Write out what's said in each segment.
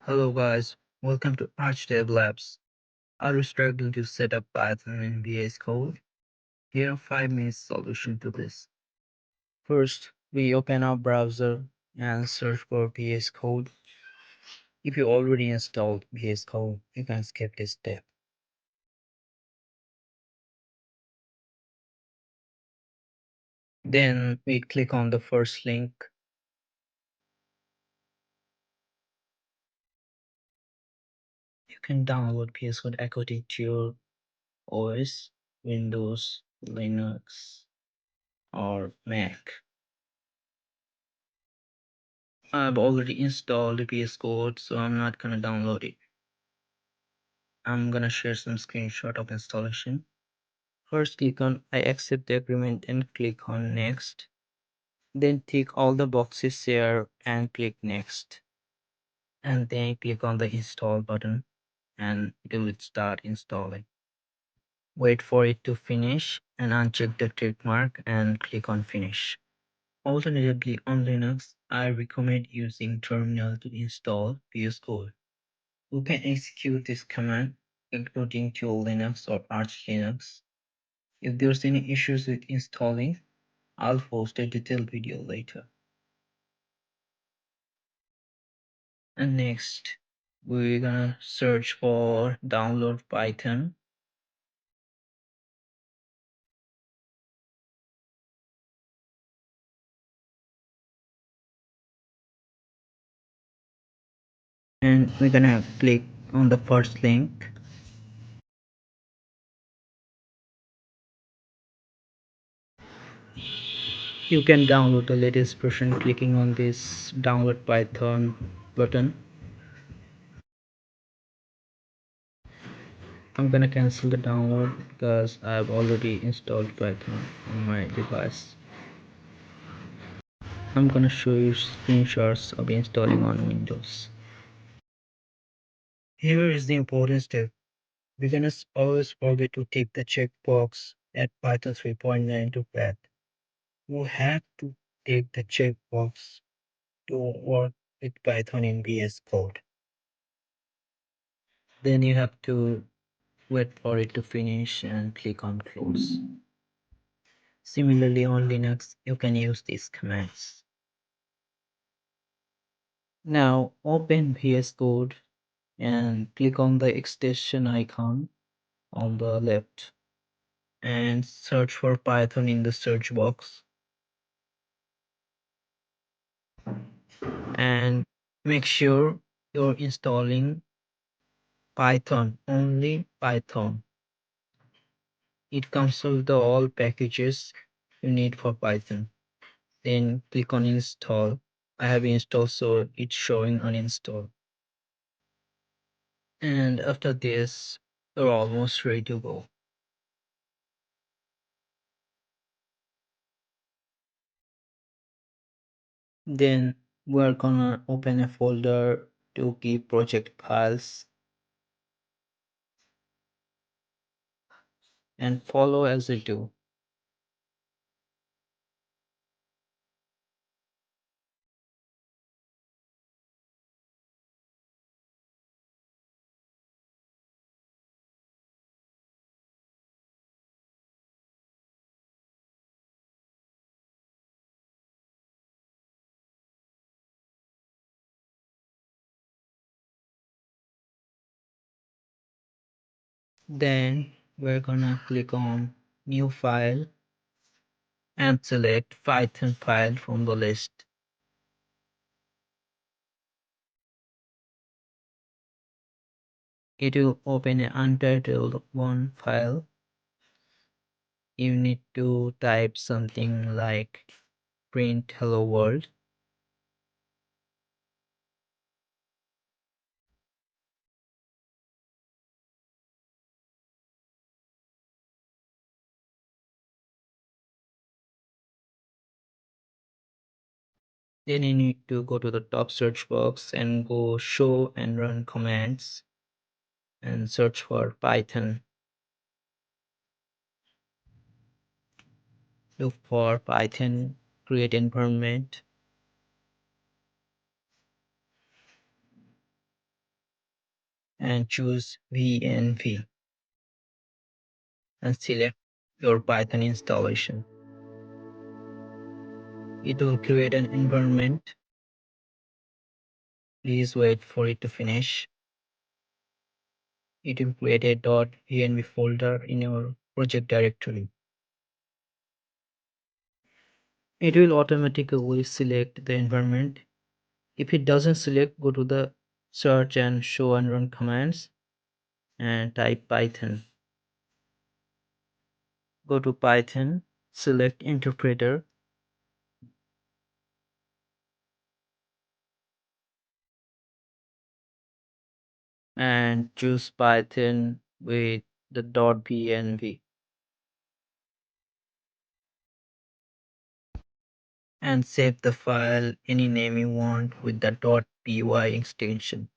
Hello guys, welcome to Archdev Labs. Are you struggling to set up Python in VS Code? Here are 5 minutes solution to this. First, we open our browser and search for VS Code. If you already installed VS Code, you can skip this step. Then we click on the first link. You can download VS Code according to your OS, Windows, Linux, or Mac. I've already installed VS Code, so I'm not gonna download it. I'm gonna share some screenshot of installation. First click on I accept the agreement and click on next. Then tick all the boxes here and click next. And then click on the install button and it will start installing. Wait for it to finish and uncheck the tick mark and click on finish. Alternatively on Linux, I recommend using terminal to install VS Code. You can execute this command including to Linux or Arch Linux. If there's any issues with installing, I'll post a detailed video later. And next, we're gonna search for download Python. And we're gonna click on the first link. You can download the latest version clicking on this download Python button. I'm gonna cancel the download because I've already installed Python on my device. I'm gonna show you screenshots of installing on Windows. Here is the important step. We're gonna always forget to tick the checkbox at Python 3.9 to path. You have to tick the checkbox to work with Python in VS Code. Then you have to wait for it to finish and click on close. Similarly on Linux, you can use these commands. Now open VS Code and click on the extension icon on the left and search for Python in the search box and make sure you're installing Python, only Python. It comes with all packages you need for Python. Then click on install. I have installed, so it's showing uninstall. And after this, you're almost ready to go. Then we're gonna open a folder to keep project files and follow as I do. Then we're gonna click on new file and select Python file from the list. It will open an untitled one file. You need to type something like print hello world. Then you need to go to the top search box and go show and run commands and search for Python. Look for Python create environment. and choose VNV and select your Python installation. It will create an environment. Please wait for it to finish. It will create a .env folder in your project directory. It will automatically select the environment. If it doesn't select, go to the search and show and run commands and type Python. Go to Python, select interpreter, and choose Python with the .env and save the file any name you want with the .py extension.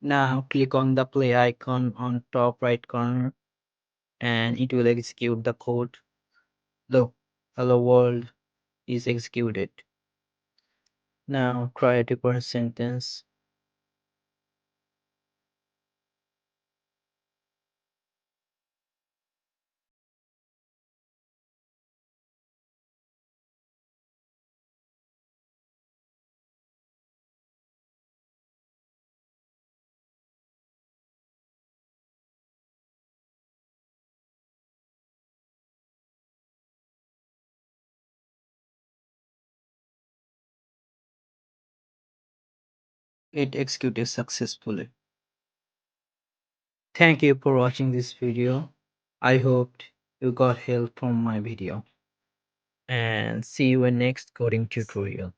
Now click on the play icon on top right corner and it will execute the code. Look, hello world is executed. Now try a different sentence. It executed successfully. Thank you for watching this video. I hoped you got help from my video. And see you in next coding tutorial.